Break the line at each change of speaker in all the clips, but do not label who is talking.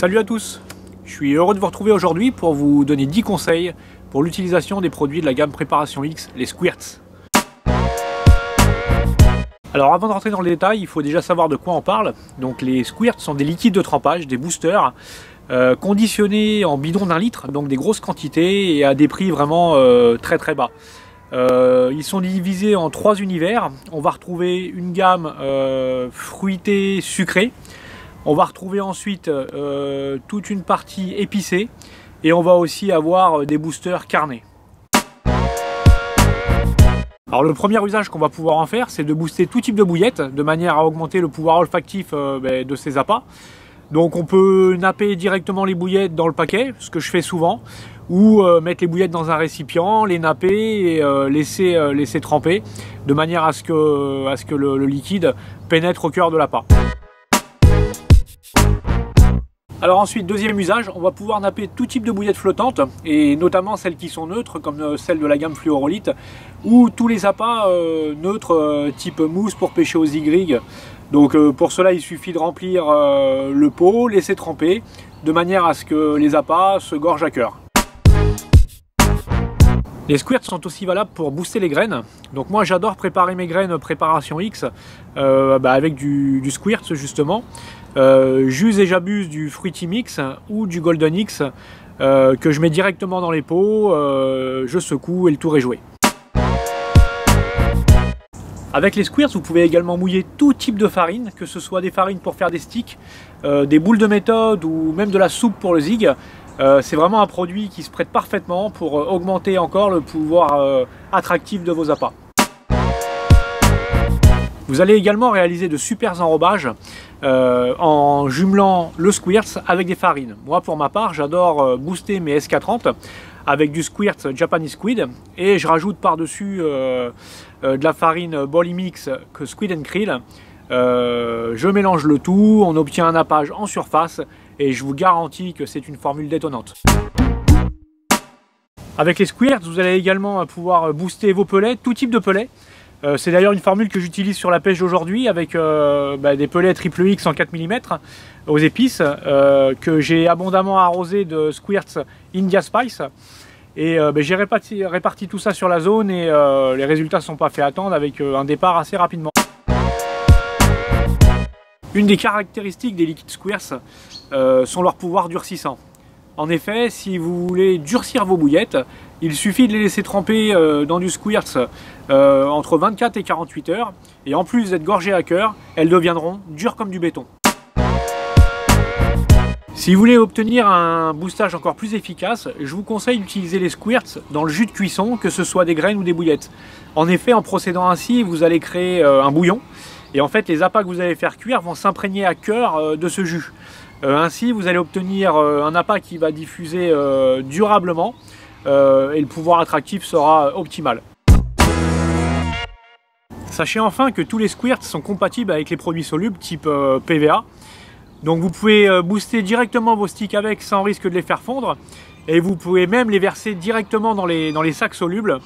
Salut à tous, je suis heureux de vous retrouver aujourd'hui pour vous donner 10 conseils pour l'utilisation des produits de la gamme Préparation X, les Squirts. Alors avant de rentrer dans le détail, il faut déjà savoir de quoi on parle. Donc les Squirts sont des liquides de trempage, des boosters, conditionnés en bidon d'1 litre, donc des grosses quantités et à des prix vraiment très bas. Ils sont divisés en 3 univers. On va retrouver une gamme fruitée sucrée. On va retrouver ensuite toute une partie épicée et on va aussi avoir des boosters carnés. Alors le premier usage qu'on va pouvoir en faire, c'est de booster tout type de bouillette de manière à augmenter le pouvoir olfactif de ces appâts. Donc on peut napper directement les bouillettes dans le paquet, ce que je fais souvent, ou mettre les bouillettes dans un récipient, les napper et laisser tremper de manière à ce que le liquide pénètre au cœur de l'appât. Alors ensuite, deuxième usage, on va pouvoir napper tout type de bouillettes flottantes, et notamment celles qui sont neutres, comme celle de la gamme Fluorolite, ou tous les appâts neutres type mousse pour pêcher aux aigris. Donc pour cela, il suffit de remplir le pot, laisser tremper, de manière à ce que les appâts se gorgent à cœur. Les Squirts sont aussi valables pour booster les graines. Donc moi j'adore préparer mes graines Préparation X avec du Squirt justement. J'use et j'abuse du Fruity Mix ou du Golden X que je mets directement dans les pots, je secoue et le tour est joué. Avec les Squirts, vous pouvez également mouiller tout type de farine, que ce soit des farines pour faire des sticks, des boules de méthode ou même de la soupe pour le zig. C'est vraiment un produit qui se prête parfaitement pour augmenter encore le pouvoir attractif de vos appâts. Vous allez également réaliser de super enrobages en jumelant le Squirts avec des farines. Moi pour ma part, j'adore booster mes SK30 avec du Squirts Japanese Squid et je rajoute par-dessus de la farine Bolly Mix que Squid & Krill. Je mélange le tout, on obtient un nappage en surface et je vous garantis que c'est une formule détonnante. Avec les Squirts, vous allez également pouvoir booster vos pellets, tout type de pellets. C'est d'ailleurs une formule que j'utilise sur la pêche d'aujourd'hui avec des pellets triple X en 4 mm aux épices que j'ai abondamment arrosé de Squirts India Spice. Et j'ai réparti tout ça sur la zone et les résultats ne sont pas fait attendre avec un départ assez rapidement. Une des caractéristiques des liquides Squirts sont leurs pouvoirs durcissants. En effet, si vous voulez durcir vos bouillettes, il suffit de les laisser tremper dans du Squirts entre 24 et 48 heures. Et en plus d'être gorgées à cœur, elles deviendront dures comme du béton. Si vous voulez obtenir un boostage encore plus efficace, je vous conseille d'utiliser les Squirts dans le jus de cuisson, que ce soit des graines ou des bouillettes. En effet, en procédant ainsi, vous allez créer un bouillon. Et en fait, les appâts que vous allez faire cuire vont s'imprégner à cœur de ce jus. Ainsi, vous allez obtenir un appât qui va diffuser durablement et le pouvoir attractif sera optimal. Sachez enfin que tous les Squirts sont compatibles avec les produits solubles type PVA. Donc vous pouvez booster directement vos sticks avec sans risque de les faire fondre. Et vous pouvez même les verser directement dans les sacs solubles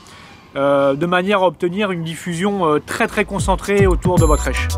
de manière à obtenir une diffusion très concentrée autour de votre rêche.